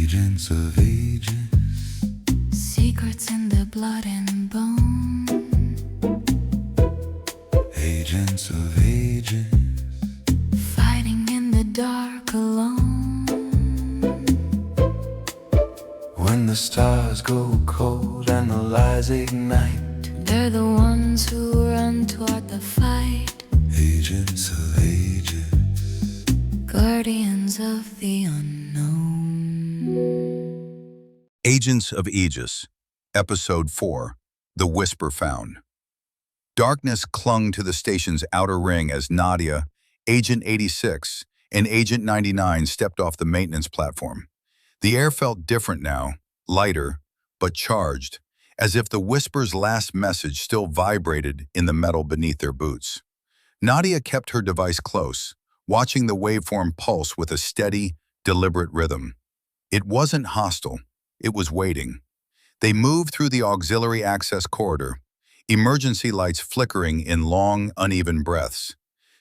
Agents of Aegis, Secrets in the blood and bone. agents of Aegis, Fighting in the dark alone. when the stars go cold and the lies ignite. They're the ones who run toward the fight. Agents of Aegis, Guardians of the unknown. Agents of Aegis, Episode 4, The Whisper Found. Darkness clung to the station's outer ring as Nadia, Agent 86, and Agent 99 stepped off the maintenance platform. The air felt different now, lighter, but charged, as if the Whisper's last message still vibrated in the metal beneath their boots. Nadia kept her device close, watching the waveform pulse with a steady, deliberate rhythm. It wasn't hostile. It was waiting. They moved through the auxiliary access corridor, emergency lights flickering in long, uneven breaths.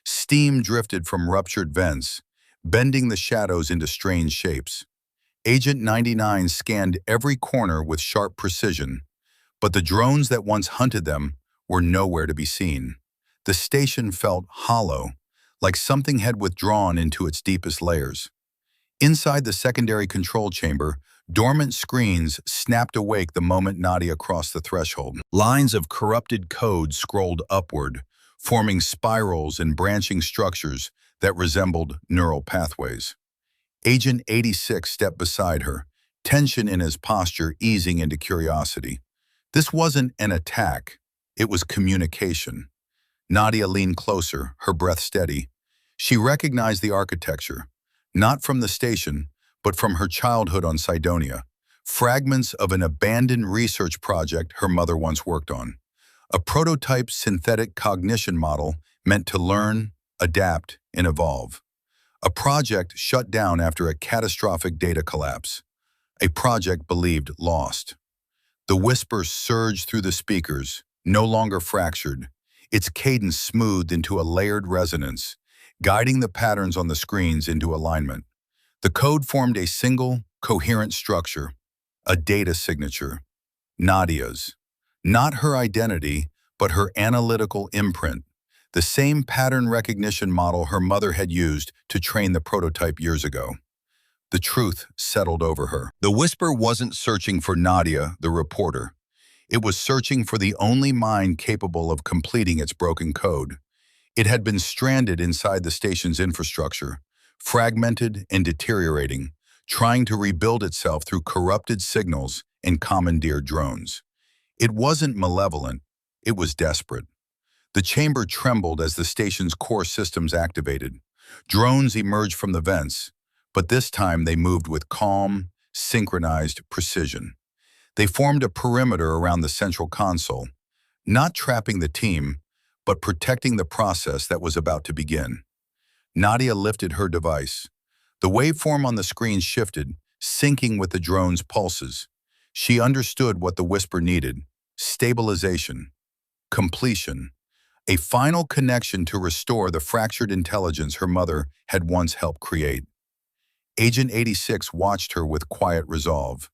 Steam drifted from ruptured vents, bending the shadows into strange shapes. Agent 99 scanned every corner with sharp precision, but the drones that once hunted them were nowhere to be seen. The station felt hollow, like something had withdrawn into its deepest layers. Inside the secondary control chamber, dormant screens snapped awake the moment Nadia crossed the threshold. Lines of corrupted code scrolled upward, forming spirals and branching structures that resembled neural pathways. Agent 86 stepped beside her, tension in his posture easing into curiosity. This wasn't an attack, it was communication. Nadia leaned closer, her breath steady. She recognized the architecture, not from the station, but from her childhood on Cydonia, fragments of an abandoned research project her mother once worked on. A prototype synthetic cognition model meant to learn, adapt, and evolve. A project shut down after a catastrophic data collapse. A project believed lost. The whisper surged through the speakers, no longer fractured, its cadence smoothed into a layered resonance, guiding the patterns on the screens into alignment. The code formed a single, coherent structure, a data signature, Nadia's. Not her identity, but her analytical imprint, the same pattern recognition model her mother had used to train the prototype years ago. The truth settled over her. The whisper wasn't searching for Nadia, the reporter. It was searching for the only mind capable of completing its broken code. It had been stranded inside the station's infrastructure, fragmented and deteriorating, trying to rebuild itself through corrupted signals and commandeered drones. It wasn't malevolent, it was desperate. The chamber trembled as the station's core systems activated. Drones emerged from the vents, but this time they moved with calm, synchronized precision. They formed a perimeter around the central console, not trapping the team, but protecting the process that was about to begin. Nadia lifted her device. The waveform on the screen shifted, syncing with the drone's pulses. She understood what the whisper needed: stabilization, completion, a final connection to restore the fractured intelligence her mother had once helped create. Agent 86 watched her with quiet resolve.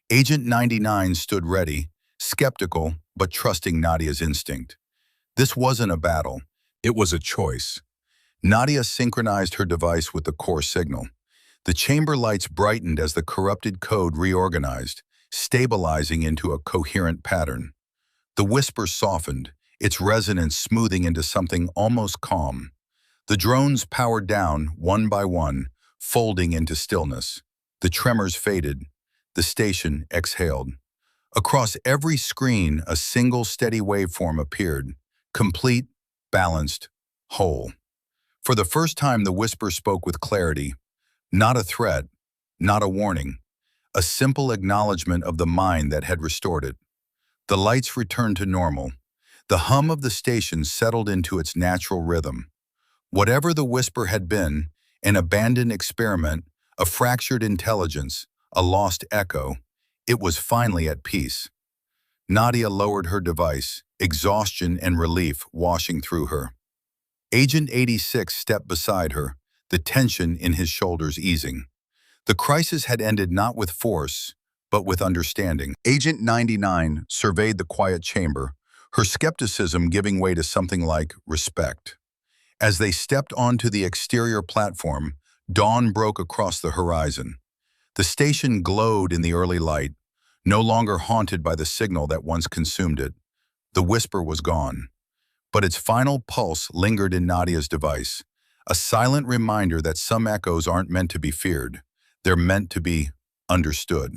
Agent 99 stood ready, skeptical but trusting Nadia's instinct. This wasn't a battle, it was a choice. Nadia synchronized her device with the core signal. The chamber lights brightened as the corrupted code reorganized, stabilizing into a coherent pattern. The whisper softened, its resonance smoothing into something almost calm. The drones powered down, one by one, folding into stillness. The tremors faded. The station exhaled. Across every screen, a single steady waveform appeared, complete, balanced, whole. For the first time, the whisper spoke with clarity. Not a threat, not a warning. A simple acknowledgement of the mind that had restored it. The lights returned to normal. The hum of the station settled into its natural rhythm. Whatever the whisper had been, an abandoned experiment, a fractured intelligence, a lost echo, it was finally at peace. Nadia lowered her device, exhaustion and relief washing through her. Agent 86 stepped beside her, the tension in his shoulders easing. The crisis had ended not with force, but with understanding. Agent 99 surveyed the quiet chamber, her skepticism giving way to something like respect. As they stepped onto the exterior platform, dawn broke across the horizon. The station glowed in the early light, no longer haunted by the signal that once consumed it. The whisper was gone, but its final pulse lingered in Nadia's device, a silent reminder that some echoes aren't meant to be feared. They're meant to be understood.